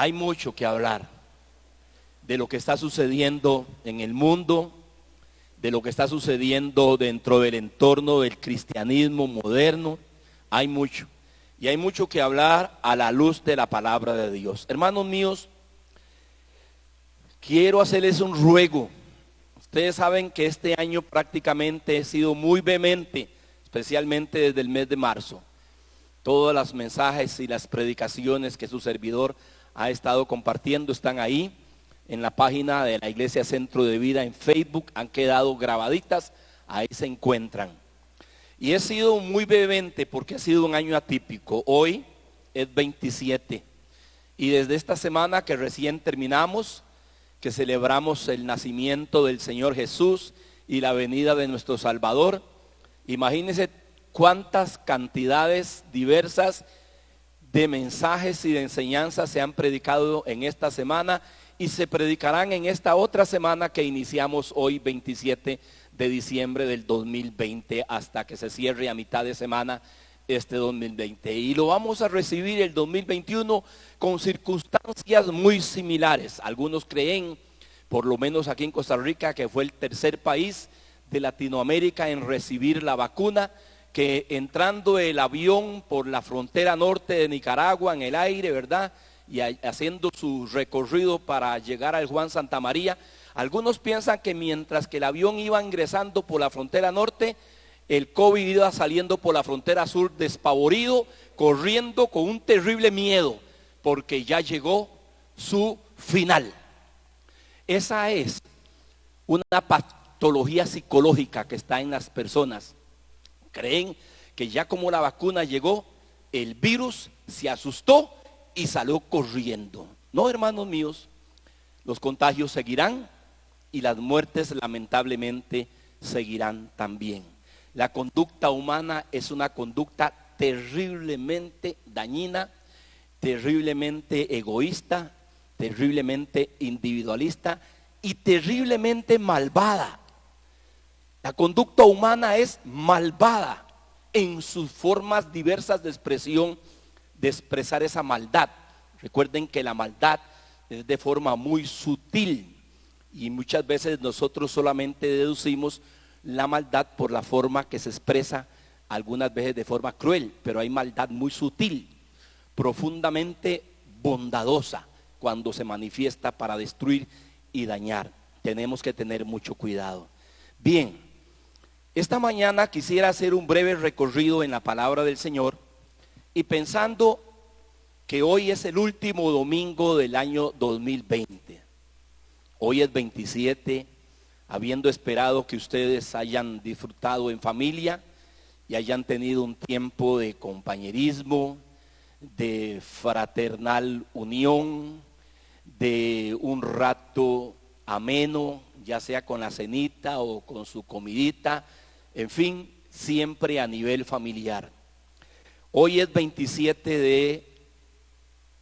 Hay mucho que hablar de lo que está sucediendo en el mundo, de lo que está sucediendo dentro del entorno del cristianismo moderno. Hay mucho. Y hay mucho que hablar a la luz de la palabra de Dios. Hermanos míos, quiero hacerles un ruego. Ustedes saben que este año prácticamente he sido muy vehemente, especialmente desde el mes de marzo. Todos los mensajes y las predicaciones que su servidor ha estado compartiendo están ahí en la página de la Iglesia Centro de Vida en Facebook, han quedado grabaditas, ahí se encuentran. Y he sido muy vehemente porque ha sido un año atípico. Hoy es 27 y desde esta semana que recién terminamos, que celebramos el nacimiento del Señor Jesús y la venida de nuestro Salvador, imagínense cuántas cantidades diversas de mensajes y de enseñanzas se han predicado en esta semana y se predicarán en esta otra semana que iniciamos hoy 27 de diciembre del 2020 hasta que se cierre a mitad de semana este 2020. Y lo vamos a recibir el 2021 con circunstancias muy similares. Algunos creen, por lo menos aquí en Costa Rica, que fue el tercer país de Latinoamérica en recibir la vacuna, que entrando el avión por la frontera norte de Nicaragua en el aire, ¿verdad? Y haciendo su recorrido para llegar al Juan Santamaría, algunos piensan que mientras que el avión iba ingresando por la frontera norte, el COVID iba saliendo por la frontera sur despavorido, corriendo con un terrible miedo, porque ya llegó su final. Esa es una patología psicológica que está en las personas. Creen que ya como la vacuna llegó, el virus se asustó y salió corriendo. No, hermanos míos, los contagios seguirán y las muertes lamentablemente seguirán también. La conducta humana es una conducta terriblemente dañina, terriblemente egoísta, terriblemente individualista y terriblemente malvada. La conducta humana es malvada en sus formas diversas de expresión, de expresar esa maldad. Recuerden que la maldad es de forma muy sutil y muchas veces nosotros solamente deducimos la maldad por la forma que se expresa, algunas veces de forma cruel, pero hay maldad muy sutil, profundamente bondadosa, cuando se manifiesta para destruir y dañar. Tenemos que tener mucho cuidado. Bien, esta mañana quisiera hacer un breve recorrido en la palabra del Señor y pensando que hoy es el último domingo del año 2020. Hoy es 27, habiendo esperado que ustedes hayan disfrutado en familia y hayan tenido un tiempo de compañerismo, de fraternal unión, de un rato ameno, ya sea con la cenita o con su comidita, en fin, siempre a nivel familiar. Hoy es 27 de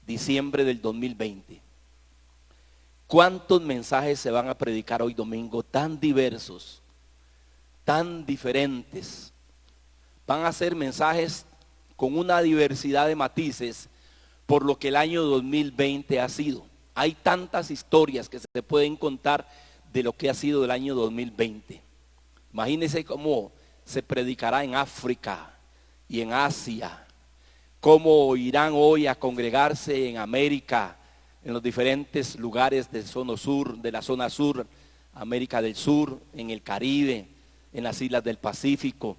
diciembre del 2020. ¿Cuántos mensajes se van a predicar hoy domingo tan diversos, tan diferentes? Van a ser mensajes con una diversidad de matices por lo que el año 2020 ha sido. Hay tantas historias que se pueden contar de lo que ha sido el año 2020. Imagínense cómo se predicará en África y en Asia, cómo irán hoy a congregarse en América, en los diferentes lugares de la zona sur, América del Sur, en el Caribe, en las islas del Pacífico,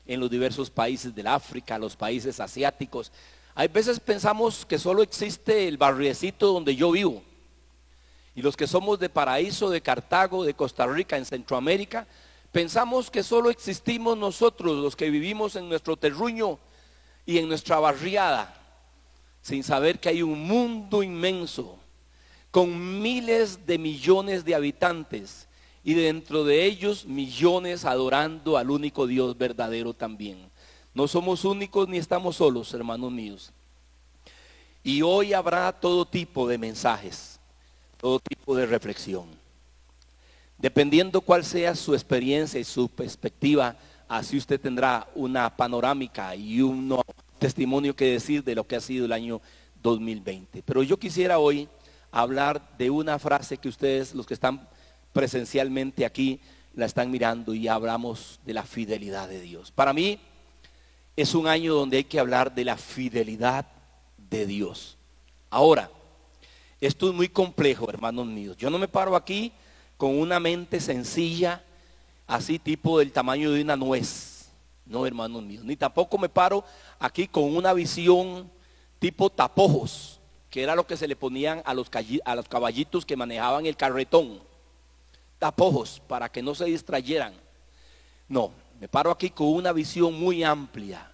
en los diversos países del África, los países asiáticos. Hay veces pensamos que solo existe el barriecito donde yo vivo. Y los que somos de Paraíso, de Cartago, de Costa Rica, en Centroamérica, pensamos que solo existimos nosotros, los que vivimos en nuestro terruño y en nuestra barriada, sin saber que hay un mundo inmenso, con miles de millones de habitantes, y dentro de ellos millones adorando al único Dios verdadero también. No somos únicos ni estamos solos, hermanos míos. Y hoy habrá todo tipo de mensajes, todo tipo de reflexión. Dependiendo cuál sea su experiencia y su perspectiva, así usted tendrá una panorámica y un testimonio que decir de lo que ha sido el año 2020. Pero yo quisiera hoy hablar de una frase que ustedes, los que están presencialmente aquí, la están mirando, y hablamos de la fidelidad de Dios. Para mí es un año donde hay que hablar de la fidelidad de Dios. Ahora, esto es muy complejo, hermanos míos. Yo no me paro aquí con una mente sencilla, así tipo del tamaño de una nuez. No, hermanos míos. Ni tampoco me paro aquí con una visión tipo tapojos, que era lo que se le ponían a los caballitos que manejaban el carretón. Tapojos para que no se distrayeran. No, me paro aquí con una visión muy amplia,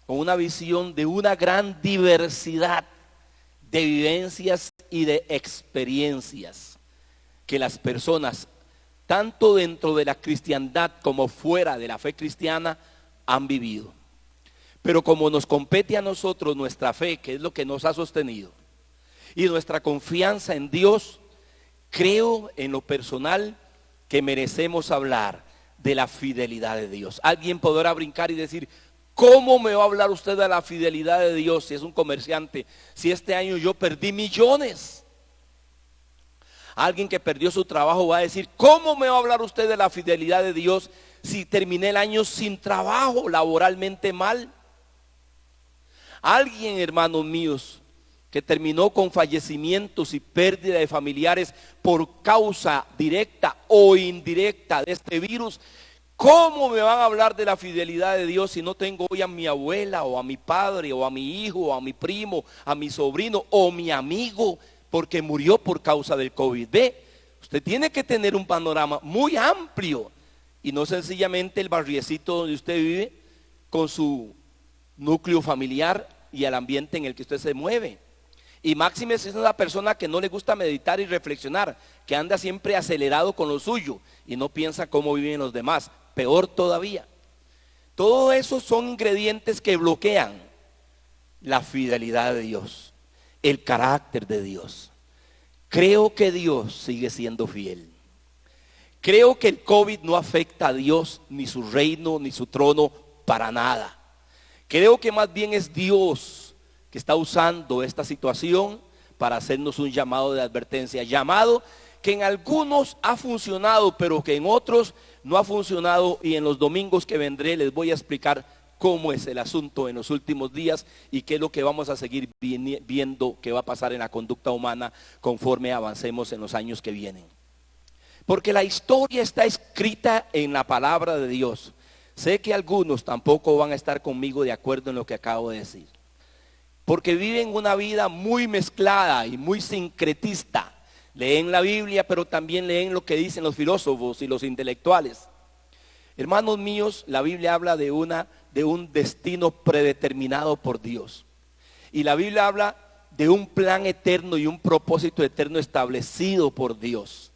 con una visión de una gran diversidad de vivencias y de experiencias que las personas, tanto dentro de la cristiandad como fuera de la fe cristiana, han vivido. Pero como nos compete a nosotros nuestra fe, que es lo que nos ha sostenido, y nuestra confianza en Dios, creo en lo personal que merecemos hablar de la fidelidad de Dios. Alguien podrá brincar y decir: ¿cómo me va a hablar usted de la fidelidad de Dios si es un comerciante? Si este año yo perdí millones. Alguien que perdió su trabajo va a decir: ¿cómo me va a hablar usted de la fidelidad de Dios si terminé el año sin trabajo, laboralmente mal? Alguien, hermanos míos, que terminó con fallecimientos y pérdida de familiares por causa directa o indirecta de este virus, ¿cómo me van a hablar de la fidelidad de Dios si no tengo hoy a mi abuela o a mi padre o a mi hijo o a mi primo, a mi sobrino o mi amigo porque murió por causa del COVID? Ve, usted tiene que tener un panorama muy amplio y no sencillamente el barriecito donde usted vive con su núcleo familiar y el ambiente en el que usted se mueve. Y máxime si es una persona que no le gusta meditar y reflexionar, que anda siempre acelerado con lo suyo y no piensa cómo viven los demás. Peor todavía. Todo eso son ingredientes que bloquean la fidelidad de Dios, el carácter de Dios. Creo que Dios sigue siendo fiel. Creo que el COVID no afecta a Dios, ni su reino, ni su trono, para nada. Creo que más bien es Dios que está usando esta situación para hacernos un llamado de advertencia. Llamado que en algunos ha funcionado, pero que en otros no ha funcionado, y en los domingos que vendré les voy a explicar cómo es el asunto en los últimos días y qué es lo que vamos a seguir viendo que va a pasar en la conducta humana conforme avancemos en los años que vienen. Porque la historia está escrita en la palabra de Dios. Sé que algunos tampoco van a estar conmigo de acuerdo en lo que acabo de decir, porque viven una vida muy mezclada y muy sincretista. Leen la Biblia, pero también leen lo que dicen los filósofos y los intelectuales. Hermanos míos, la Biblia habla de un destino predeterminado por Dios. Y la Biblia habla de un plan eterno y un propósito eterno establecido por Dios.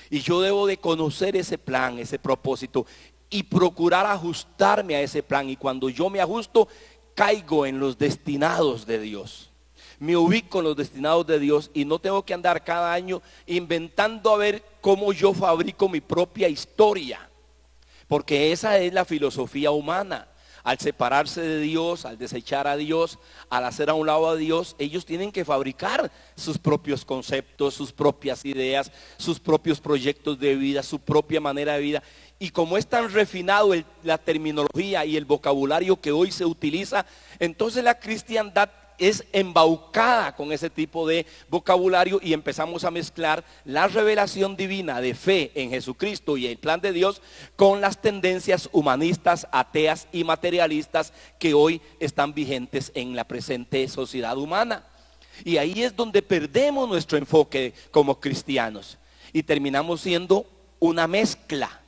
Y yo debo de conocer ese plan, ese propósito, y procurar ajustarme a ese plan. Y cuando yo me ajusto, caigo en los destinados de Dios. Me ubico en los destinados de Dios y no tengo que andar cada año inventando a ver cómo yo fabrico mi propia historia. Porque esa es la filosofía humana. Al separarse de Dios, al desechar a Dios, al hacer a un lado a Dios, ellos tienen que fabricar sus propios conceptos, sus propias ideas, sus propios proyectos de vida, su propia manera de vida. Y como es tan refinado la terminología y el vocabulario que hoy se utiliza, entonces la cristiandad es embaucada con ese tipo de vocabulario y empezamos a mezclar la revelación divina de fe en Jesucristo y el plan de Dios con las tendencias humanistas, ateas y materialistas que hoy están vigentes en la presente sociedad humana. Y ahí es donde perdemos nuestro enfoque como cristianos y terminamos siendo una mezcla.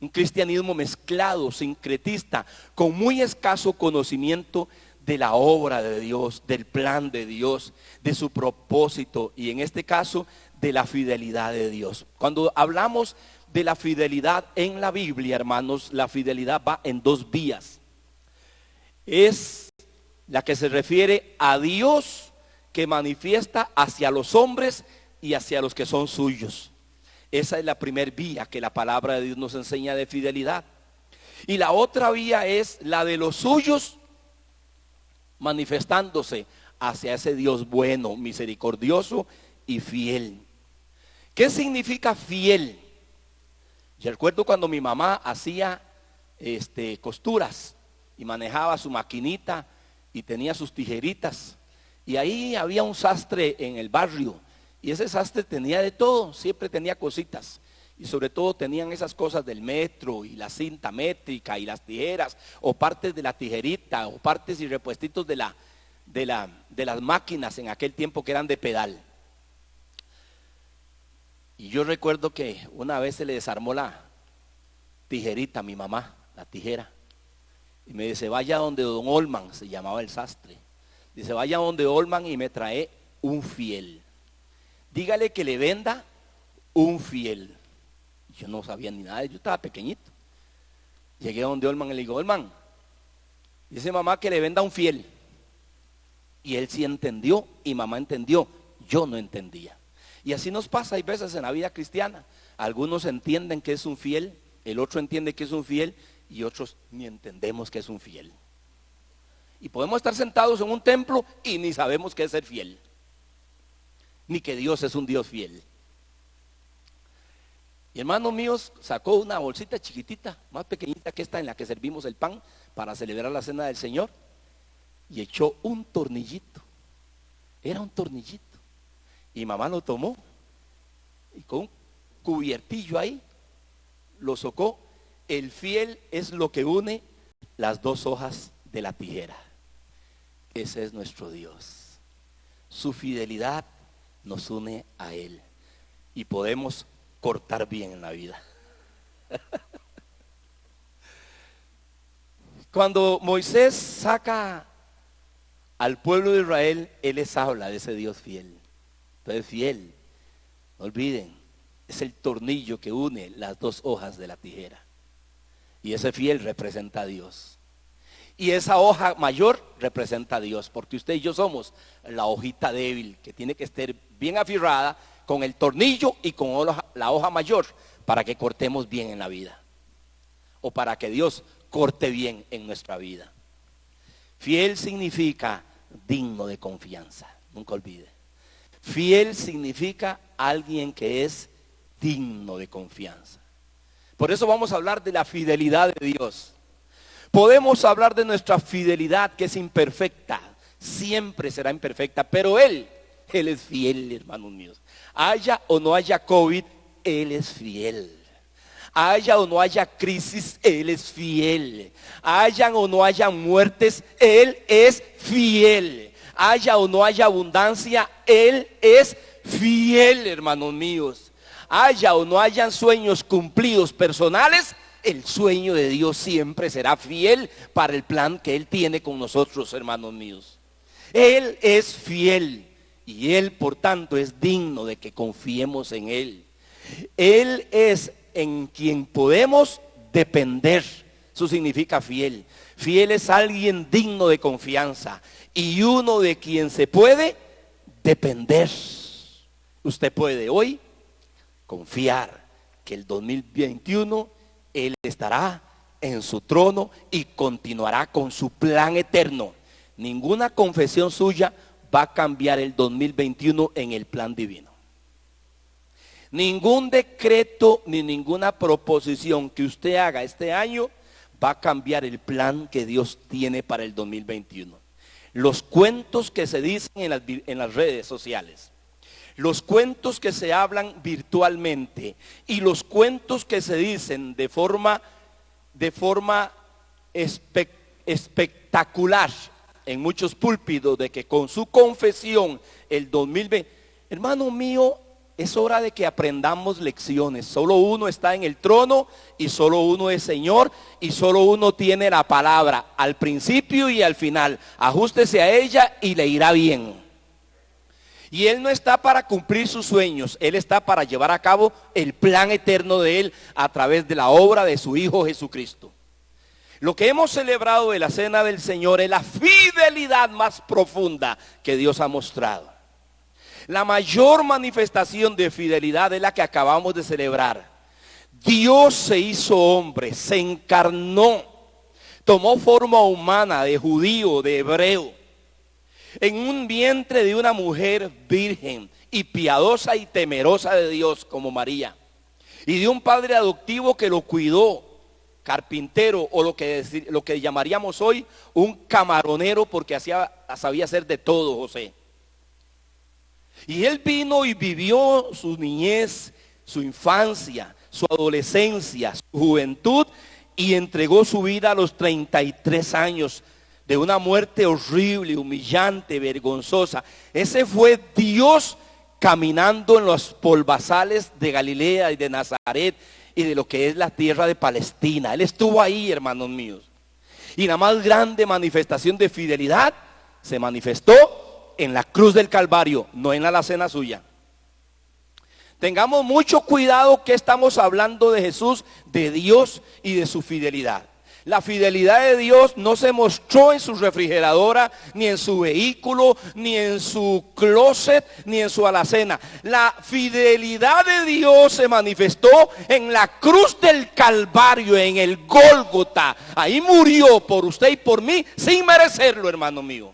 Un cristianismo mezclado, sincretista, con muy escaso conocimiento de la obra de Dios, del plan de Dios, de su propósito y en este caso de la fidelidad de Dios. Cuando hablamos de la fidelidad en la Biblia, hermanos, la fidelidad va en dos vías. Es la que se refiere a Dios, que manifiesta hacia los hombres y hacia los que son suyos. Esa es la primer vía que la palabra de Dios nos enseña de fidelidad. Y la otra vía es la de los suyos manifestándose hacia ese Dios bueno, misericordioso y fiel. ¿Qué significa fiel? Yo recuerdo cuando mi mamá hacía costuras y manejaba su maquinita y tenía sus tijeritas, y ahí había un sastre en el barrio, y ese sastre tenía de todo, siempre tenía cositas, y sobre todo tenían esas cosas del metro y la cinta métrica y las tijeras, o partes de la tijerita, o partes y repuestitos de las máquinas en aquel tiempo que eran de pedal. Y yo recuerdo que una vez se le desarmó la tijerita a mi mamá, la tijera, y me dice: vaya donde don Olman, se llamaba el sastre, dice: vaya donde Olman y me trae un fiel, dígale que le venda un fiel. Yo no sabía ni nada, yo estaba pequeñito. Llegué a donde Olman y le digo: Olman, dice mamá que le venda un fiel. Y él sí entendió y mamá entendió, yo no entendía. Y así nos pasa, hay veces en la vida cristiana. Algunos entienden que es un fiel, el otro entiende que es un fiel, y otros ni entendemos que es un fiel. Y podemos estar sentados en un templo y ni sabemos qué es ser fiel, ni que Dios es un Dios fiel. Y hermanos míos, sacó una bolsita chiquitita, más pequeñita que esta en la que servimos el pan para celebrar la cena del Señor, y echó un tornillito. Era un tornillito. Y mamá lo tomó y con un cubiertillo ahí lo socó. El fiel es lo que une las dos hojas de la tijera. Ese es nuestro Dios. Su fidelidad nos une a Él y podemos cortar bien en la vida. Cuando Moisés saca al pueblo de Israel, Él les habla de ese Dios fiel. Entonces, fiel, no olviden, es el tornillo que une las dos hojas de la tijera. Y ese fiel representa a Dios. Y esa hoja mayor representa a Dios, porque usted y yo somos la hojita débil que tiene que estar bien aferrada con el tornillo y con la hoja mayor para que cortemos bien en la vida, o para que Dios corte bien en nuestra vida. Fiel significa digno de confianza, nunca olvide. Fiel significa alguien que es digno de confianza. Por eso vamos a hablar de la fidelidad de Dios. Podemos hablar de nuestra fidelidad, que es imperfecta, siempre será imperfecta, pero Él es fiel, hermanos míos. Haya o no haya COVID, Él es fiel. Haya o no haya crisis, Él es fiel. Hayan o no haya muertes, Él es fiel. Haya o no haya abundancia, Él es fiel, hermanos míos. Haya o no hayan sueños cumplidos personales, el sueño de Dios siempre será fiel para el plan que Él tiene con nosotros, hermanos míos. Él es fiel y Él, por tanto, es digno de que confiemos en Él. Él es en quien podemos depender. Eso significa fiel. Fiel es alguien digno de confianza y uno de quien se puede depender. Usted puede hoy confiar que el 2021 Él estará en su trono y continuará con su plan eterno. Ninguna confesión suya va a cambiar el 2021 en el plan divino. Ningún decreto ni ninguna proposición que usted haga este año va a cambiar el plan que Dios tiene para el 2021. Los cuentos que se dicen en las redes sociales, los cuentos que se hablan virtualmente y los cuentos que se dicen de forma espectacular en muchos púlpitos, de que con su confesión el 2020, hermano mío, es hora de que aprendamos lecciones. Solo uno está en el trono y solo uno es Señor y solo uno tiene la palabra al principio y al final. Ajústese a ella y le irá bien. Y Él no está para cumplir sus sueños, Él está para llevar a cabo el plan eterno de Él a través de la obra de su Hijo Jesucristo. Lo que hemos celebrado de la cena del Señor es la fidelidad más profunda que Dios ha mostrado. La mayor manifestación de fidelidad es la que acabamos de celebrar. Dios se hizo hombre, se encarnó, tomó forma humana de judío, de hebreo. en un vientre de una mujer virgen y piadosa y temerosa de Dios como María, y de un padre adoptivo que lo cuidó, carpintero, o lo que llamaríamos hoy un camaronero, porque sabía hacer de todo José. Y él vino y vivió su niñez, su infancia, su adolescencia, su juventud, y entregó su vida a los 33 años de una muerte horrible, humillante, vergonzosa. Ese fue Dios caminando en los polvazales de Galilea y de Nazaret y de lo que es la tierra de Palestina. Él estuvo ahí, hermanos míos. Y la más grande manifestación de fidelidad se manifestó en la cruz del Calvario, no en la alacena suya. Tengamos mucho cuidado que estamos hablando de Jesús, de Dios y de su fidelidad. La fidelidad de Dios no se mostró en su refrigeradora, ni en su vehículo, ni en su closet, ni en su alacena. La fidelidad de Dios se manifestó en la cruz del Calvario, en el Gólgota. Ahí murió por usted y por mí sin merecerlo, hermano mío.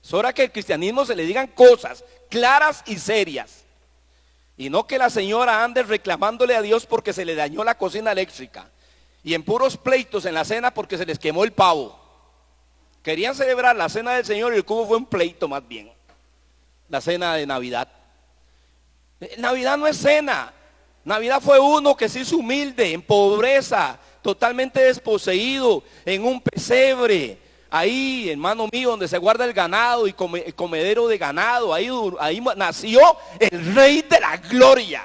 Es hora que al cristianismo se le digan cosas claras y serias. Y no que la señora ande reclamándole a Dios porque se le dañó la cocina eléctrica. Y en puros pleitos en la cena porque se les quemó el pavo. Querían celebrar la cena del Señor y el cubo fue un pleito más bien. La cena de Navidad. Navidad no es cena. Navidad fue uno que se hizo humilde, en pobreza, totalmente desposeído, en un pesebre. Ahí, hermano mío, donde se guarda el ganado y comedero de ganado. Ahí nació el Rey de la Gloria.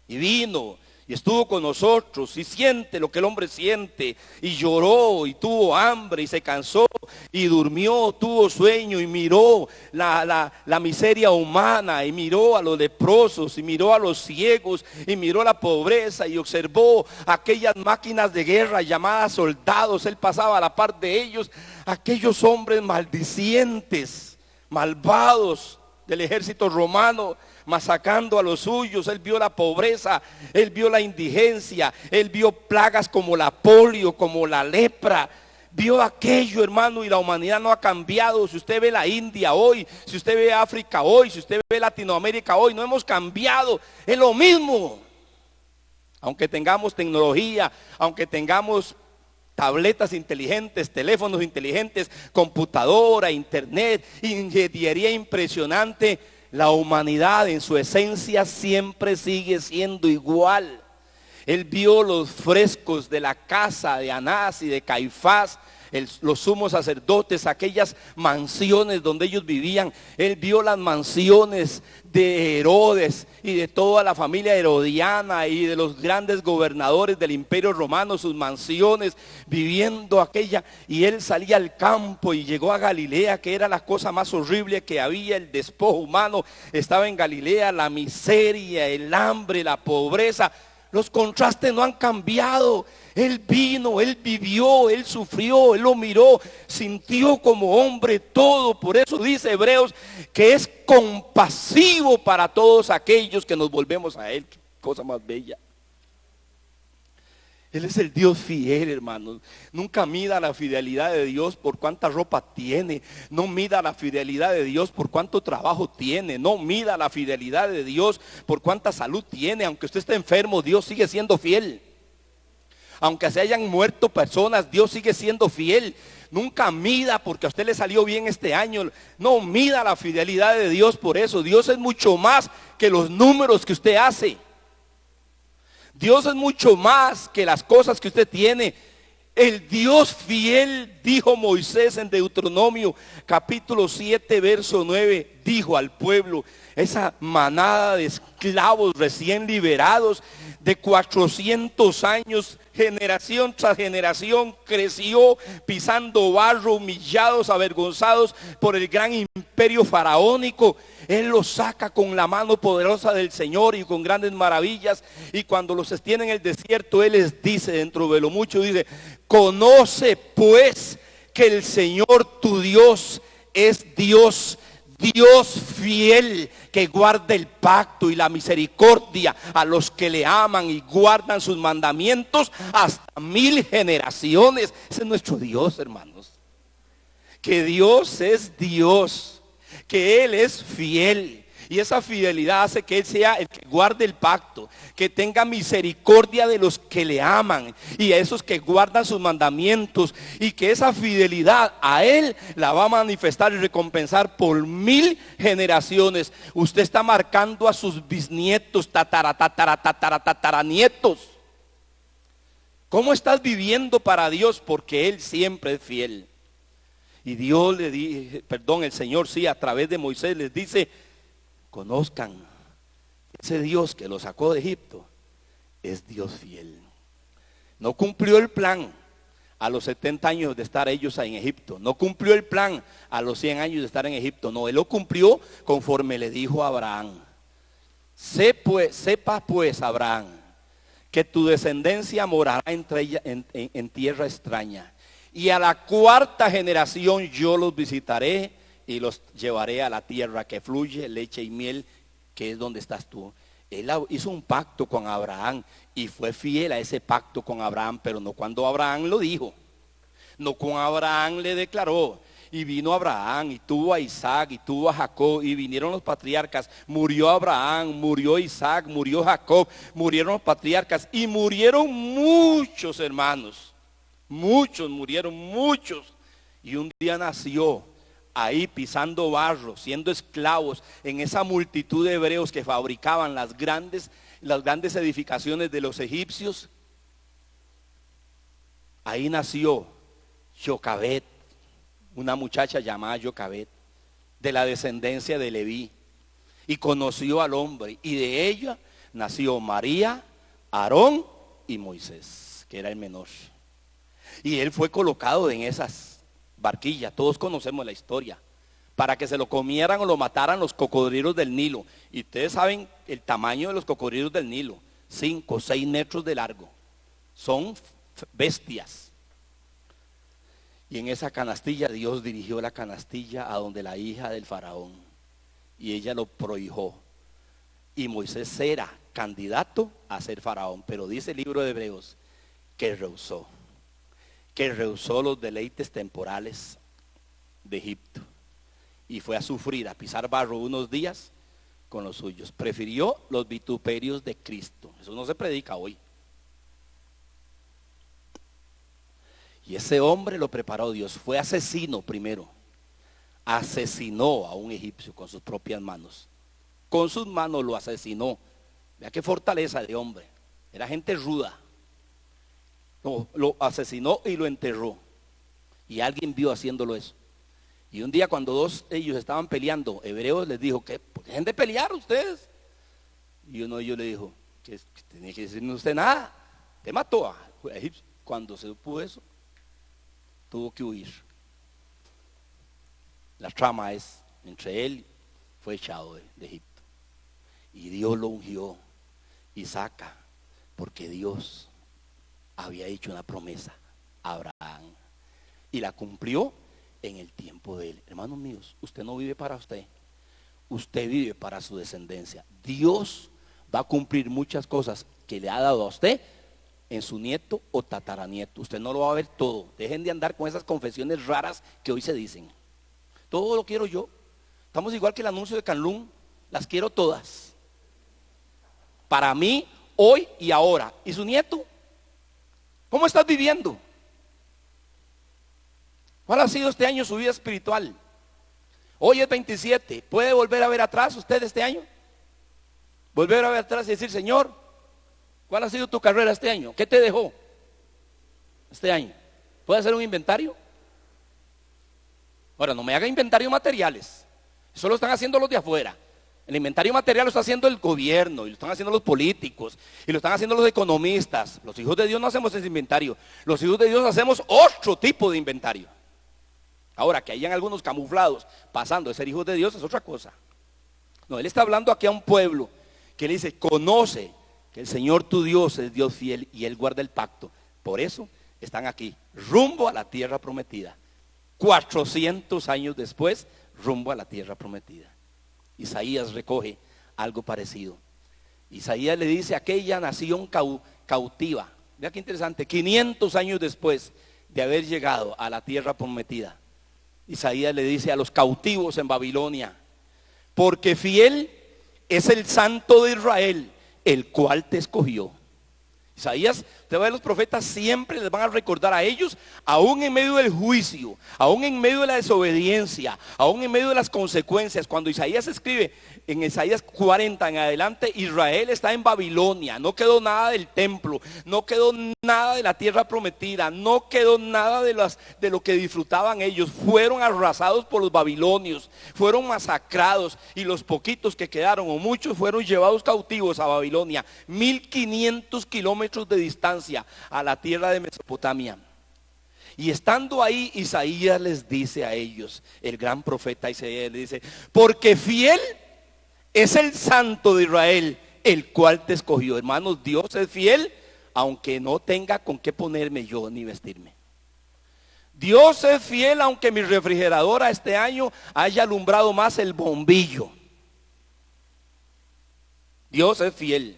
Y vino y estuvo con nosotros y siente lo que el hombre siente, y lloró y tuvo hambre y se cansó y durmió, tuvo sueño y miró la miseria humana, y miró a los leprosos y miró a los ciegos y miró la pobreza y observó aquellas máquinas de guerra llamadas soldados. Él pasaba a la par de ellos, aquellos hombres maldicientes, malvados del ejército romano, masacrando a los suyos. Él vio la pobreza, él vio la indigencia, él vio plagas como la polio, como la lepra. Vio aquello, hermano, y la humanidad no ha cambiado. Si usted ve la India hoy, si usted ve África hoy, si usted ve Latinoamérica hoy, no hemos cambiado, es lo mismo. Aunque tengamos tecnología, aunque tengamos tabletas inteligentes, teléfonos inteligentes, computadora, internet, ingeniería impresionante, la humanidad en su esencia siempre sigue siendo igual. Él vio los frescos de la casa de Anás y de Caifás, los sumos sacerdotes, aquellas mansiones donde ellos vivían. Él vio las mansiones de Herodes y de toda la familia herodiana y de los grandes gobernadores del imperio romano, sus mansiones, viviendo aquella. Y él salía al campo y llegó a Galilea, que era la cosa más horrible que había. El despojo humano estaba en Galilea, la miseria, el hambre, la pobreza. Los contrastes no han cambiado. Él vino, él vivió, él sufrió, él lo miró, sintió como hombre todo. Por eso dice Hebreos que es compasivo para todos aquellos que nos volvemos a él. Qué cosa más bella. Él es el Dios fiel, hermanos. Nunca mida la fidelidad de Dios por cuánta ropa tiene. No mida la fidelidad de Dios por cuánto trabajo tiene. No mida la fidelidad de Dios por cuánta salud tiene. Aunque usted esté enfermo, Dios sigue siendo fiel. Aunque se hayan muerto personas, Dios sigue siendo fiel. Nunca mida porque a usted le salió bien este año. No mida la fidelidad de Dios por eso. Dios es mucho más que los números que usted hace. Dios es mucho más que las cosas que usted tiene. El Dios fiel, dijo Moisés en Deuteronomio capítulo 7 verso 9, dijo al pueblo, esa manada de esclavos recién liberados de 400 años, generación tras generación, creció pisando barro, humillados, avergonzados por el gran imperio faraónico. Él los saca con la mano poderosa del Señor y con grandes maravillas. Y cuando los tiene en el desierto, Él les dice, dentro de lo mucho, dice, conoce pues que el Señor tu Dios es Dios, Dios fiel, que guarda el pacto y la misericordia a los que le aman y guardan sus mandamientos hasta 1000 generaciones. Ese es nuestro Dios, hermanos. que Dios es Dios, que Él es fiel. Y esa fidelidad hace que Él sea el que guarde el pacto, que tenga misericordia de los que le aman y a esos que guardan sus mandamientos, y que esa fidelidad a Él la va a manifestar y recompensar por 1000 generaciones. Usted está marcando a sus bisnietos, tataranietos. ¿Cómo estás viviendo para Dios? Porque Él siempre es fiel. Y Dios le dice, el Señor sí, a través de Moisés les dice: conozcan, ese Dios que los sacó de Egipto es Dios fiel. No cumplió el plan a los 70 años de estar ellos en Egipto. No cumplió el plan a los 100 años de estar en Egipto. No, Él lo cumplió conforme le dijo a Abraham. Sepa pues, Abraham, que tu descendencia morará en tierra extraña. Y a la 4ª generación yo los visitaré y los llevaré a la tierra que fluye leche y miel, que es donde estás tú. Él hizo un pacto con Abraham y fue fiel a ese pacto con Abraham, pero no cuando Abraham lo dijo, no cuando Abraham le declaró. Y vino Abraham y tuvo a Isaac y tuvo a Jacob, y vinieron los patriarcas. Murió Abraham, murió Isaac, murió Jacob, murieron los patriarcas y murieron muchos hermanos. Muchos murieron, muchos. Y un día nació ahí pisando barro, siendo esclavos en esa multitud de hebreos que fabricaban las grandes edificaciones de los egipcios. Ahí nació Jocabet, una muchacha llamada Jocabet, de la descendencia de Leví, y conoció al hombre, y de ella nació María, Aarón y Moisés, que era el menor. Y él fue colocado en esas barquilla, todos conocemos la historia, para que se lo comieran o lo mataran los cocodrilos del Nilo. Y ustedes saben el tamaño de los cocodrilos del Nilo: 5 o 6 metros de largo. Son bestias. Y en esa canastilla Dios dirigió la canastilla a donde la hija del faraón, y ella lo prohijó. Y Moisés era candidato a ser faraón, pero dice el libro de Hebreos que rehusó los deleites temporales de Egipto y fue a sufrir, a pisar barro unos días con los suyos. Prefirió los vituperios de Cristo. Eso no se predica hoy. Y ese hombre lo preparó Dios. Fue asesino primero. Asesinó a un egipcio con sus propias manos. Con sus manos lo asesinó. Vea qué fortaleza de hombre. Era gente ruda. Lo asesinó y lo enterró. Y alguien vio haciéndolo eso. Y un día, cuando ellos estaban peleando, hebreos les dijo: ¿qué? Dejen de pelear ustedes. Y uno de ellos le dijo: que tenía que decirme usted nada. Te mató a egipcio. Cuando se supo eso, tuvo que huir. La trama es: entre él fue echado de Egipto. Y Dios lo ungió y saca, porque Dios había hecho una promesa a Abraham y la cumplió en el tiempo de él. Hermanos míos, usted no vive para usted, usted vive para su descendencia. Dios va a cumplir muchas cosas que le ha dado a usted en su nieto o tataranieto. Usted no lo va a ver todo. Dejen de andar con esas confesiones raras que hoy se dicen. Todo lo quiero yo. Estamos igual que el anuncio de Canlún. Las quiero todas, para mí, hoy y ahora. ¿Y su nieto? ¿Cómo estás viviendo? ¿Cuál ha sido este año su vida espiritual? Hoy es 27. ¿Puede volver a ver atrás usted este año? Volver a ver atrás y decir: Señor, ¿cuál ha sido tu carrera este año? ¿Qué te dejó este año? ¿Puede hacer un inventario? Ahora, no me haga inventario materiales. Eso lo están haciendo los de afuera. El inventario material lo está haciendo el gobierno, y lo están haciendo los políticos, y lo están haciendo los economistas. Los hijos de Dios no hacemos ese inventario. Los hijos de Dios hacemos otro tipo de inventario. Ahora, que hayan algunos camuflados pasando de ser hijos de Dios es otra cosa. No, Él está hablando aquí a un pueblo que le dice: conoce que el Señor tu Dios es Dios fiel y Él guarda el pacto. Por eso están aquí, rumbo a la tierra prometida. 400 años después, rumbo a la tierra prometida. Isaías recoge algo parecido. Isaías le dice: aquella nación cautiva. Vea qué interesante, 500 años después de haber llegado a la tierra prometida, Isaías le dice a los cautivos en Babilonia: porque fiel es el Santo de Israel, el cual te escogió. Isaías, usted ve a los profetas, siempre les van a recordar a ellos, aún en medio del juicio, aún en medio de la desobediencia, aún en medio de las consecuencias. Cuando Isaías escribe en Isaías 40 en adelante, Israel está en Babilonia, no quedó nada del templo, no quedó nada de la tierra prometida, no quedó nada de lo que disfrutaban ellos. Fueron arrasados por los babilonios, fueron masacrados, y los poquitos que quedaron, o muchos, fueron llevados cautivos a Babilonia, 1500 kilómetros de distancia a la tierra de Mesopotamia. Y estando ahí, Isaías les dice a ellos, el gran profeta Isaías les dice: porque fiel es el Santo de Israel, el cual te escogió. Hermanos, Dios es fiel, aunque no tenga con qué ponerme yo ni vestirme. Dios es fiel, aunque mi refrigeradora este año haya alumbrado más el bombillo. Dios es fiel.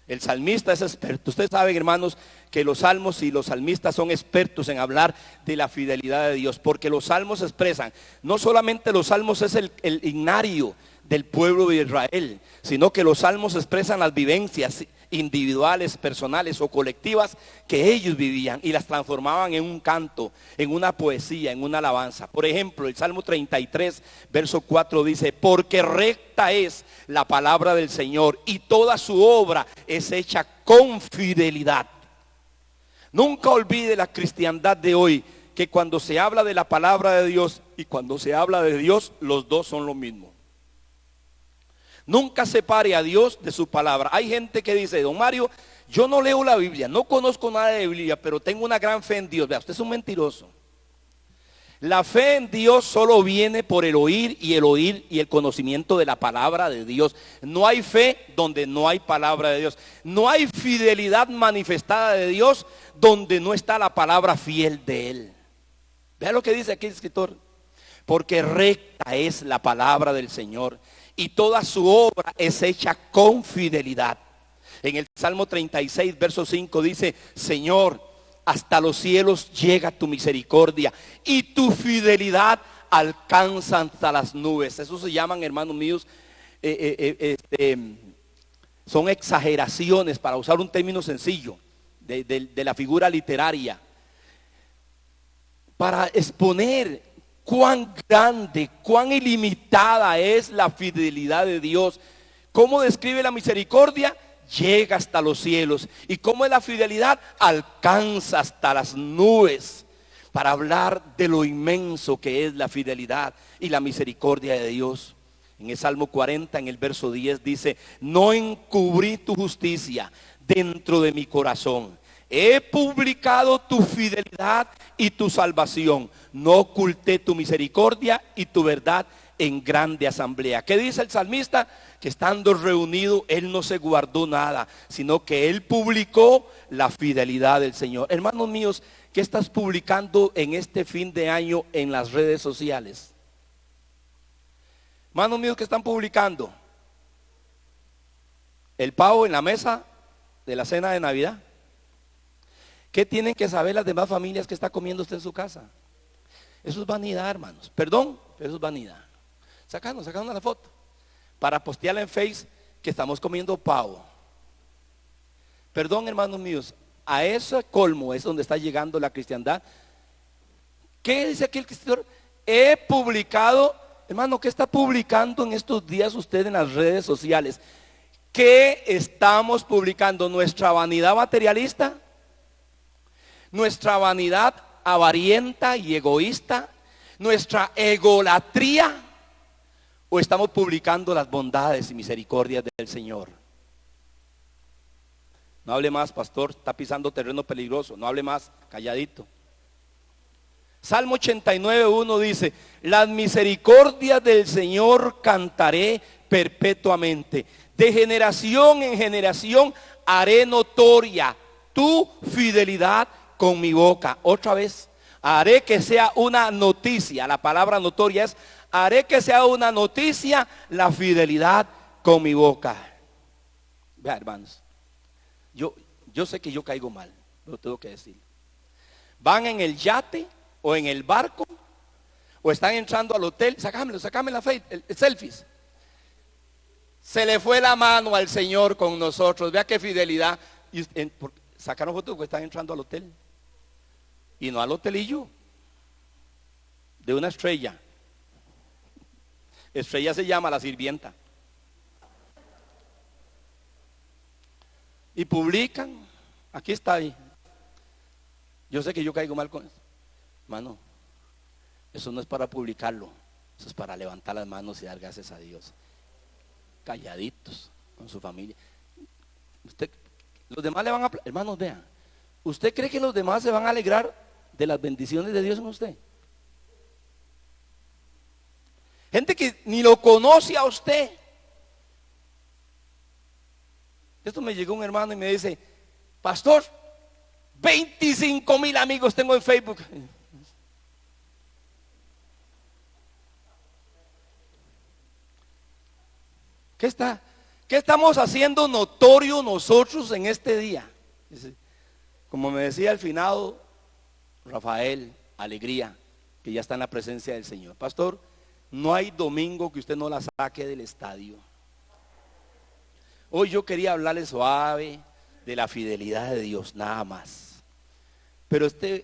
El salmista es experto. Ustedes saben, hermanos, que los salmos y los salmistas son expertos en hablar de la fidelidad de Dios, porque los salmos expresan, no solamente los salmos es el himnario del pueblo de Israel, sino que los salmos expresan las vivencias individuales, personales o colectivas que ellos vivían, y las transformaban en un canto, en una poesía, en una alabanza. Por ejemplo, el Salmo 33, verso 4 dice: porque recta es la palabra del Señor, y toda su obra es hecha con fidelidad. Nunca olvide la cristiandad de hoy, que cuando se habla de la palabra de Dios y cuando se habla de Dios, los dos son lo mismo. Nunca separe a Dios de su palabra. Hay gente que dice: don Mario, yo no leo la Biblia, no conozco nada de Biblia, pero tengo una gran fe en Dios. Vea, usted es un mentiroso. La fe en Dios solo viene por el oír y el conocimiento de la palabra de Dios. No hay fe donde no hay palabra de Dios. No hay fidelidad manifestada de Dios donde no está la palabra fiel de Él. Vea lo que dice aquí el escritor: porque recta es la palabra del Señor, y toda su obra es hecha con fidelidad. En el Salmo 36, verso 5 dice: Señor, hasta los cielos llega tu misericordia, y tu fidelidad alcanza hasta las nubes. Eso se llaman, hermanos míos, son exageraciones, para usar un término sencillo de la figura literaria, para exponer cuán grande, cuán ilimitada es la fidelidad de Dios. ¿Cómo describe la misericordia? Llega hasta los cielos. ¿Y cómo es la fidelidad? Alcanza hasta las nubes. Para hablar de lo inmenso que es la fidelidad y la misericordia de Dios. En el Salmo 40, en el verso 10 dice: no encubrí tu justicia dentro de mi corazón. He publicado tu fidelidad y tu salvación. No oculté tu misericordia y tu verdad en grande asamblea. ¿Qué dice el salmista? Que estando reunido, él no se guardó nada, sino que él publicó la fidelidad del Señor. Hermanos míos, ¿qué estás publicando en este fin de año en las redes sociales? Hermanos míos, ¿qué están publicando? El pavo en la mesa de la cena de Navidad. ¿Qué tienen que saber las demás familias que está comiendo usted en su casa? Eso es vanidad, hermanos. Perdón, pero eso es vanidad. Sacando la foto para postearla en Face que estamos comiendo pavo. Perdón, hermanos míos, a ese colmo es donde está llegando la cristiandad. ¿Qué dice aquí el escritor? He publicado, hermano, ¿qué está publicando en estos días usted en las redes sociales? ¿Qué estamos publicando? ¿Nuestra vanidad materialista? ¿Nuestra vanidad avarienta y egoísta? ¿Nuestra egolatría? ¿O estamos publicando las bondades y misericordias del Señor? No hable más, pastor, está pisando terreno peligroso. No hable más, calladito. Salmo 89:1 dice: las misericordias del Señor cantaré perpetuamente. De generación en generación haré notoria tu fidelidad con mi boca. Otra vez, haré que sea una noticia. La palabra notoria es: haré que sea una noticia la fidelidad con mi boca. Vea, hermanos, yo sé que yo caigo mal, lo tengo que decir. Van en el yate o en el barco o están entrando al hotel, sácame la fe, el selfies. Se le fue la mano al Señor con nosotros, vea qué fidelidad. Y sacaron fotos porque están entrando al hotel, y no al hotelillo, de una estrella. Estrella se llama la sirvienta. Y publican, aquí está ahí. Yo sé que yo caigo mal con eso. Hermano, eso no es para publicarlo, eso es para levantar las manos y dar gracias a Dios. Calladitos, con su familia. Los demás le van a... Hermanos, vean, ¿usted cree que los demás se van a alegrar de las bendiciones de Dios en usted? Gente que ni lo conoce a usted. Esto me llegó un hermano y me dice: pastor, 25,000 amigos tengo en Facebook. ¿Qué estamos haciendo notorio nosotros en este día? Como me decía el finado Rafael, alegría, que ya está en la presencia del Señor. Pastor, no hay domingo que usted no la saque del estadio. Hoy yo quería hablarle suave de la fidelidad de Dios, nada más. Pero este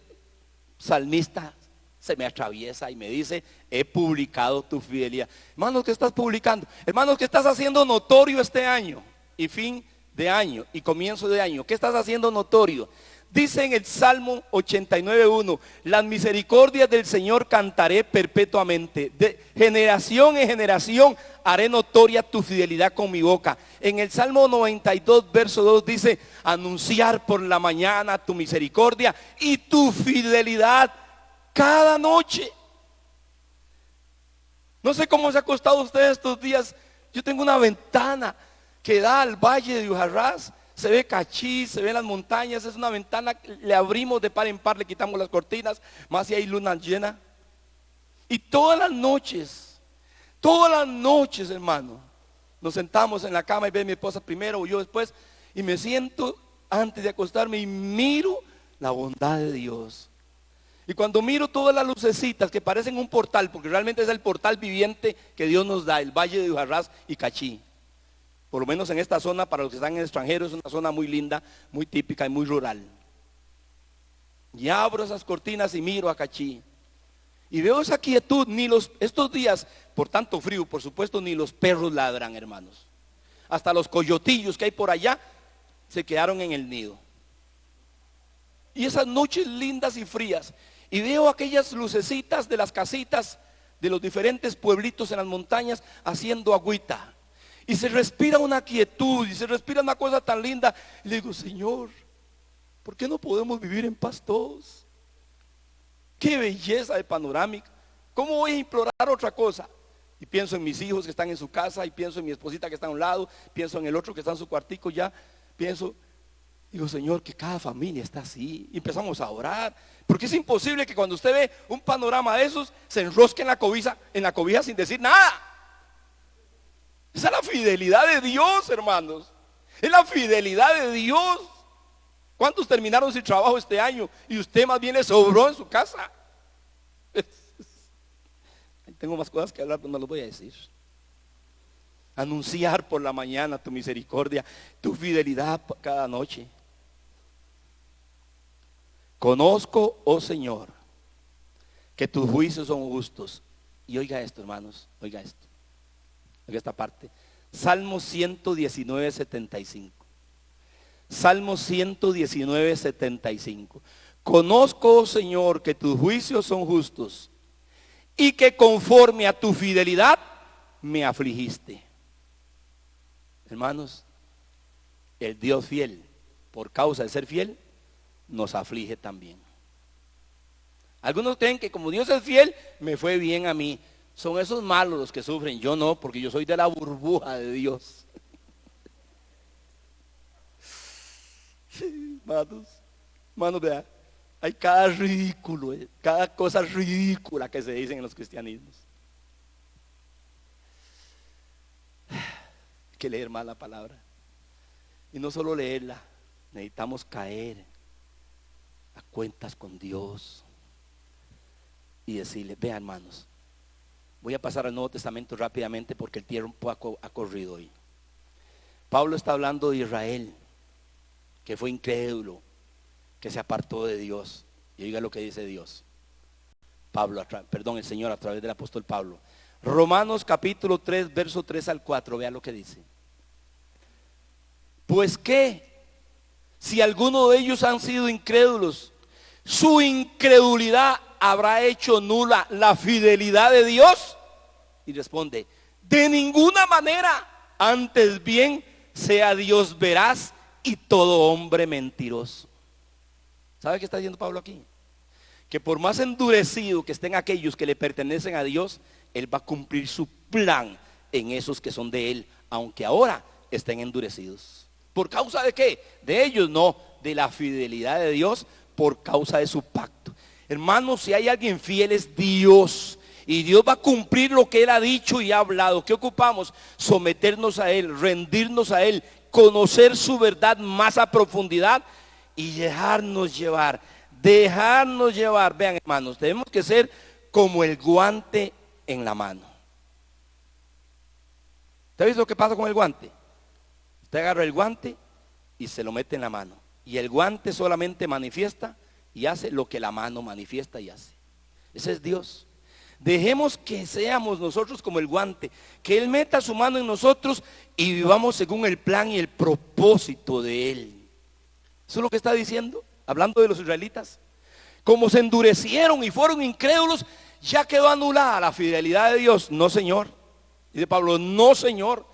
salmista se me atraviesa y me dice: he publicado tu fidelidad. Hermanos, ¿qué estás publicando? Hermanos, ¿qué estás haciendo notorio este año? Y fin de año y comienzo de año. ¿Qué estás haciendo notorio? Dice en el Salmo 89:1: las misericordias del Señor cantaré perpetuamente. De generación en generación haré notoria tu fidelidad con mi boca. En el Salmo 92, verso 2 dice: anunciar por la mañana tu misericordia y tu fidelidad cada noche. No sé cómo se ha acostado usted estos días. Yo tengo una ventana que da al valle de Ujarrás. Se ve Cachí, se ven las montañas. Es una ventana, le abrimos de par en par, le quitamos las cortinas, más si hay luna llena. Y todas las noches, hermano, nos sentamos en la cama y ve mi esposa primero o yo después, y me siento antes de acostarme y miro la bondad de Dios. Y cuando miro todas las lucecitas que parecen un portal, porque realmente es el portal viviente que Dios nos da, el valle de Ujarrás y Cachí. Por lo menos en esta zona, para los que están en el extranjero, es una zona muy linda, muy típica y muy rural. Y abro esas cortinas y miro a Cachí. Y veo esa quietud. Estos días, por tanto frío, por supuesto, ni los perros ladran, hermanos. Hasta los coyotillos que hay por allá se quedaron en el nido. Y esas noches lindas y frías. Y veo aquellas lucecitas de las casitas de los diferentes pueblitos en las montañas haciendo agüita. Y se respira una quietud y se respira una cosa tan linda. Y le digo: Señor, ¿por qué no podemos vivir en paz todos? Qué belleza de panorámica. ¿Cómo voy a implorar otra cosa? Y pienso en mis hijos que están en su casa, y pienso en mi esposita que está a un lado, pienso en el otro que está en su cuartico ya. Digo: Señor, que cada familia está así. Y empezamos a orar, porque es imposible que cuando usted ve un panorama de esos se enrosque en la cobija sin decir nada. Esa es la fidelidad de Dios, hermanos. Es la fidelidad de Dios. ¿Cuántos terminaron sin trabajo este año y usted más bien le sobró en su casa? Tengo más cosas que hablar, pero no los voy a decir. Anunciar por la mañana tu misericordia, tu fidelidad cada noche. Conozco, oh Señor, que tus juicios son justos. Y oiga esto, hermanos, oiga esto. Oiga esta parte. Salmo 119, 75. Salmo 119, 75. Conozco, oh Señor, que tus juicios son justos y que conforme a tu fidelidad me afligiste. Hermanos, el Dios fiel, por causa de ser fiel, nos aflige también. Algunos creen que como Dios es fiel, me fue bien a mí. Son esos malos los que sufren. Yo no, porque yo soy de la burbuja de Dios. Hermanos, vea, hay cada ridículo, cada cosa ridícula que se dicen en los cristianismos. Hay que leer más la palabra. Y no solo leerla, necesitamos caer a cuentas con Dios y decirle: vean, hermanos, Voy a pasar al Nuevo Testamento rápidamente porque el tiempo ha corrido hoy. Pablo está hablando de Israel, que fue incrédulo, que se apartó de Dios. Y oiga lo que dice Dios. El Señor a través del apóstol Pablo. Romanos capítulo 3, verso 3 al 4, vea lo que dice. Pues qué, si alguno de ellos han sido incrédulos, su incredulidad habrá hecho nula la fidelidad de Dios. Y responde, de ninguna manera, antes bien sea Dios veraz y todo hombre mentiroso. ¿Sabe qué está diciendo Pablo aquí? Que por más endurecido que estén aquellos que le pertenecen a Dios, Él va a cumplir su plan en esos que son de Él, aunque ahora estén endurecidos. ¿Por causa de qué? De ellos, no, de la fidelidad de Dios, por causa de su pacto. Hermanos, si hay alguien fiel es Dios, y Dios va a cumplir lo que Él ha dicho y ha hablado. ¿Qué ocupamos? Someternos a Él, rendirnos a Él, conocer su verdad más a profundidad y dejarnos llevar. Vean, hermanos, tenemos que ser como el guante en la mano. ¿Usted ha visto lo que pasa con el guante? Usted agarra el guante y se lo mete en la mano, y el guante solamente manifiesta y hace lo que la mano manifiesta y hace. Ese es Dios. Dejemos que seamos nosotros como el guante, que Él meta su mano en nosotros y vivamos según el plan y el propósito de Él. Eso es lo que está diciendo, hablando de los israelitas. Como se endurecieron y fueron incrédulos, ya quedó anulada la fidelidad de Dios. No, Señor. Dice Pablo, no, Señor.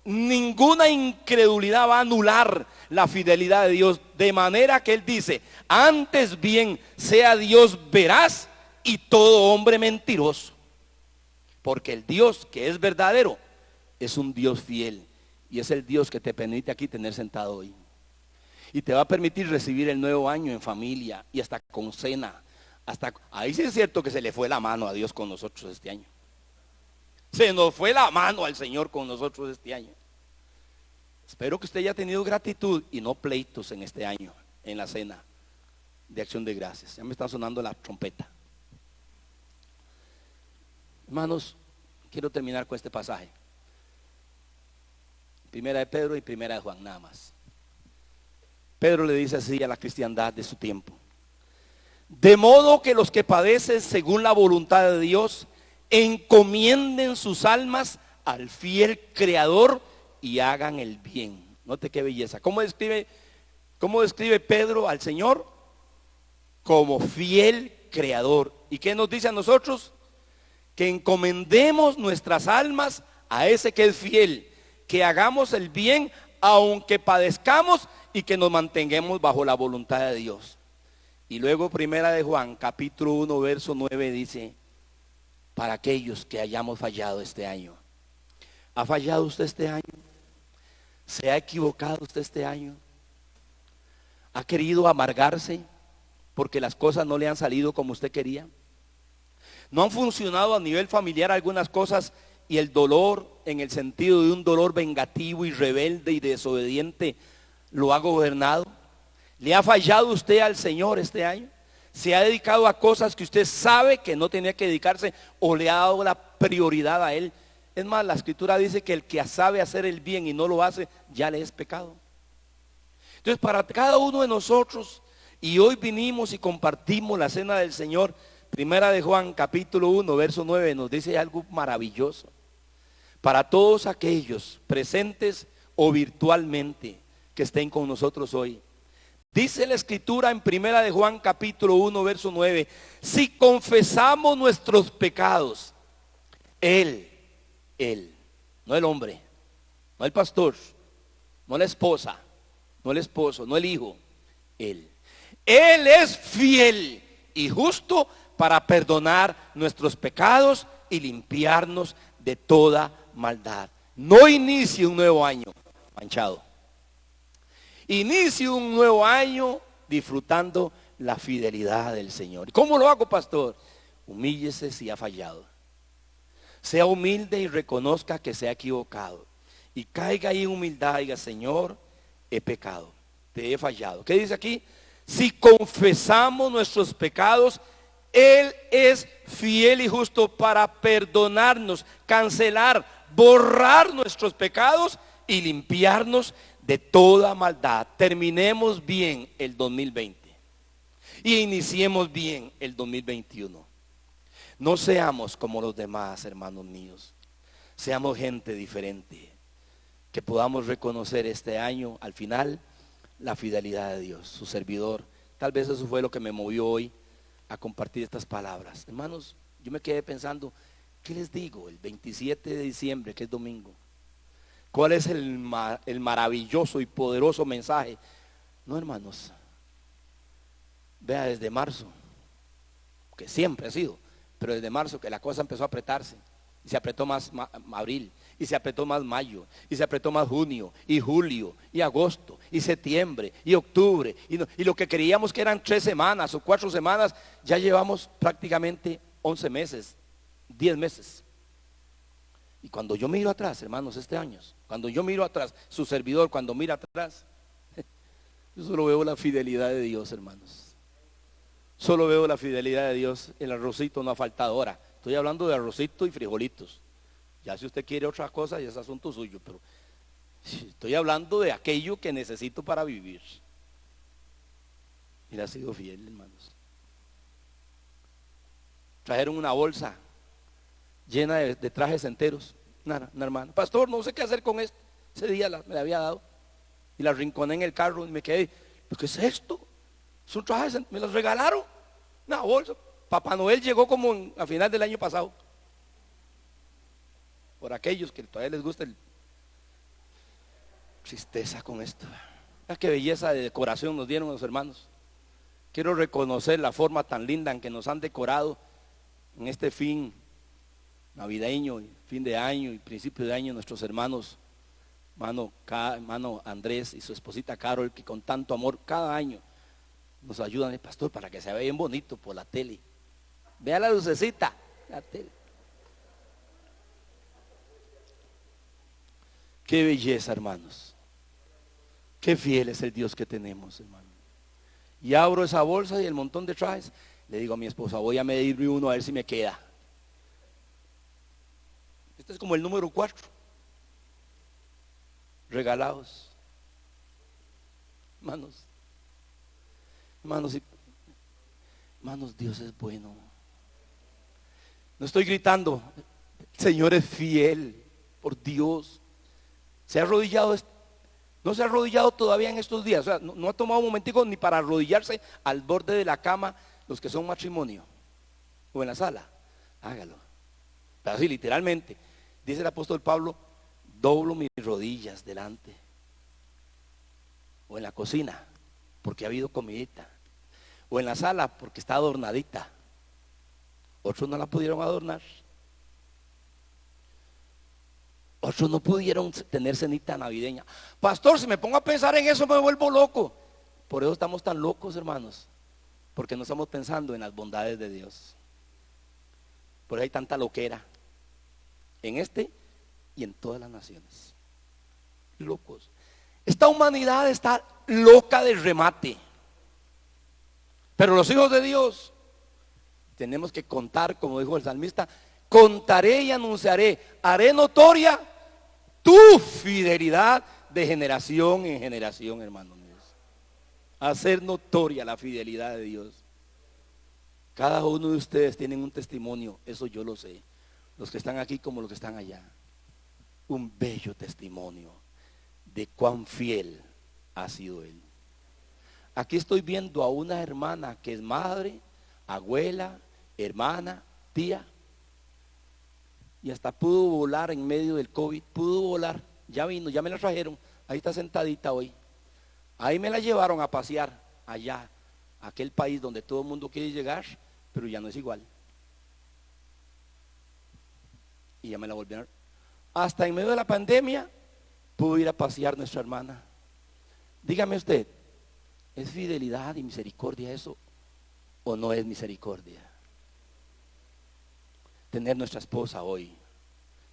Ninguna incredulidad va a anular la fidelidad de Dios. De manera que Él dice, antes bien sea Dios veraz y todo hombre mentiroso. Porque el Dios que es verdadero es un Dios fiel. Y es el Dios que te permite aquí tener sentado hoy. Y te va a permitir recibir el nuevo año en familia y hasta con cena. Ahí sí es cierto que se le fue la mano a Dios con nosotros este año. Se nos fue la mano al Señor con nosotros este año. Espero que usted haya tenido gratitud y no pleitos en este año, en la cena de acción de gracias. Ya me está sonando la trompeta. Hermanos, quiero terminar con este pasaje. Primera de Pedro y primera de Juan, nada más. Pedro le dice así a la cristiandad de su tiempo: de modo que los que padecen según la voluntad de Dios encomienden sus almas al fiel Creador y hagan el bien. Note qué belleza. ¿Cómo describe Pedro al Señor? Como fiel Creador. ¿Y qué nos dice a nosotros? Que encomendemos nuestras almas a ese que es fiel, que hagamos el bien aunque padezcamos y que nos mantengamos bajo la voluntad de Dios. Y luego primera de Juan capítulo 1 verso 9 dice: para aquellos que hayamos fallado este año. ¿Ha fallado usted este año? ¿Se ha equivocado usted este año? ¿Ha querido amargarse porque las cosas no le han salido como usted quería? ¿No han funcionado a nivel familiar algunas cosas y el dolor, en el sentido de un dolor vengativo y rebelde y desobediente, lo ha gobernado? ¿Le ha fallado usted al Señor este año? ¿Se ha dedicado a cosas que usted sabe que no tenía que dedicarse o le ha dado la prioridad a Él? Es más, la Escritura dice que el que sabe hacer el bien y no lo hace, ya le es pecado. Entonces, para cada uno de nosotros, y hoy vinimos y compartimos la cena del Señor, primera de Juan capítulo 1 verso 9 nos dice algo maravilloso. Para todos aquellos presentes o virtualmente que estén con nosotros hoy, dice la Escritura en primera de Juan capítulo 1 verso 9: si confesamos nuestros pecados, Él, no el hombre, no el pastor, no la esposa, no el esposo, no el hijo, Él es fiel y justo para perdonar nuestros pecados y limpiarnos de toda maldad. No inicie un nuevo año manchado. Inicie un nuevo año disfrutando la fidelidad del Señor. ¿Cómo lo hago, pastor? Humíllese si ha fallado. Sea humilde y reconozca que se ha equivocado. Y caiga ahí en humildad y diga: Señor, he pecado, te he fallado. ¿Qué dice aquí? Si confesamos nuestros pecados, Él es fiel y justo para perdonarnos, cancelar, borrar nuestros pecados y limpiarnos de toda maldad. Terminemos bien el 2020 y iniciemos bien el 2021. No seamos como los demás, hermanos míos. Seamos gente diferente, que podamos reconocer este año, al final, la fidelidad de Dios, su servidor. Tal vez eso fue lo que me movió hoy a compartir estas palabras. Hermanos, yo me quedé pensando, ¿qué les digo el 27 de diciembre, que es domingo? ¿Cuál es el maravilloso y poderoso mensaje? No, hermanos, vea, desde marzo, que siempre ha sido, pero desde marzo que la cosa empezó a apretarse, y se apretó más abril, y se apretó más mayo, y se apretó más junio, y julio, y agosto, y septiembre, y octubre, y lo que creíamos que eran 3 semanas o 4 semanas, ya llevamos prácticamente 11 meses, 10 meses. Y cuando yo miro atrás, hermanos, este año, cuando yo miro atrás, su servidor cuando mira atrás, yo solo veo la fidelidad de Dios, hermanos. Solo veo la fidelidad de Dios. El arrocito no ha faltado. Ahora, estoy hablando de arrocito y frijolitos. Ya si usted quiere otra cosa, ya es asunto suyo, pero estoy hablando de aquello que necesito para vivir. Y le ha sido fiel, hermanos. Trajeron una bolsa llena de trajes enteros. Una hermana, pastor, no sé qué hacer con esto. Ese día me la había dado. Y la rinconé en el carro y me quedé, ¿qué es esto? Son trajes, me los regalaron. Una bolsa. Papá Noel llegó como a final del año pasado. Por aquellos que todavía les gusta el tristeza con esto. Qué belleza de decoración nos dieron los hermanos. Quiero reconocer la forma tan linda en que nos han decorado en este fin navideño, fin de año y principio de año, nuestros hermanos, hermano Andrés y su esposita Carol, que con tanto amor cada año nos ayudan, el pastor, para que se vea bien bonito por la tele. Vea la lucecita, la tele. Qué belleza, hermanos. Qué fiel es el Dios que tenemos, hermano. Y abro esa bolsa y el montón de trajes. Le digo a mi esposa, voy a medirme uno a ver si me queda. Este es como el número 4. Regalados. Hermanos, Dios es bueno. No estoy gritando, el Señor es fiel, por Dios. Se ha arrodillado, no se ha arrodillado todavía en estos días, o sea, no ha tomado un momentico ni para arrodillarse al borde de la cama, los que son matrimonio, o en la sala, hágalo. Pero así literalmente, dice el apóstol Pablo, doblo mis rodillas delante, o en la cocina, porque ha habido comidita, o en la sala, porque está adornadita. Otros no la pudieron adornar. Otros no pudieron tener cenita navideña. Pastor, si me pongo a pensar en eso me vuelvo loco. Por eso estamos tan locos, hermanos, porque no estamos pensando en las bondades de Dios. Por eso hay tanta loquera en este y en todas las naciones. Locos. Esta humanidad está loca de remate. Pero los hijos de Dios tenemos que contar, como dijo el salmista, contaré y anunciaré, haré notoria tu fidelidad de generación en generación, hermanos míos. Hacer notoria la fidelidad de Dios. Cada uno de ustedes tienen un testimonio, eso yo lo sé. Los que están aquí como los que están allá. Un bello testimonio de cuán fiel ha sido Él. Aquí estoy viendo a una hermana que es madre, abuela, hermana, tía. Y hasta pudo volar en medio del COVID, pudo volar, ya vino, ya me la trajeron, ahí está sentadita hoy. Ahí me la llevaron a pasear allá, a aquel país donde todo el mundo quiere llegar, pero ya no es igual. Y ya me la volvieron. Hasta en medio de la pandemia pudo ir a pasear nuestra hermana. Dígame usted, ¿es fidelidad y misericordia eso o no es misericordia? Tener nuestra esposa hoy,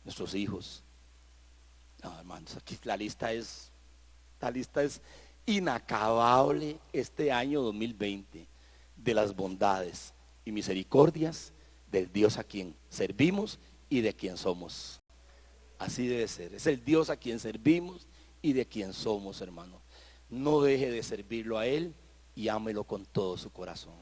nuestros hijos. No, hermanos, aquí la lista es inacabable este año 2020 de las bondades y misericordias del Dios a quien servimos y de quien somos. Así debe ser. Es el Dios a quien servimos y de quien somos, hermano. No deje de servirlo a Él y ámelo con todo su corazón.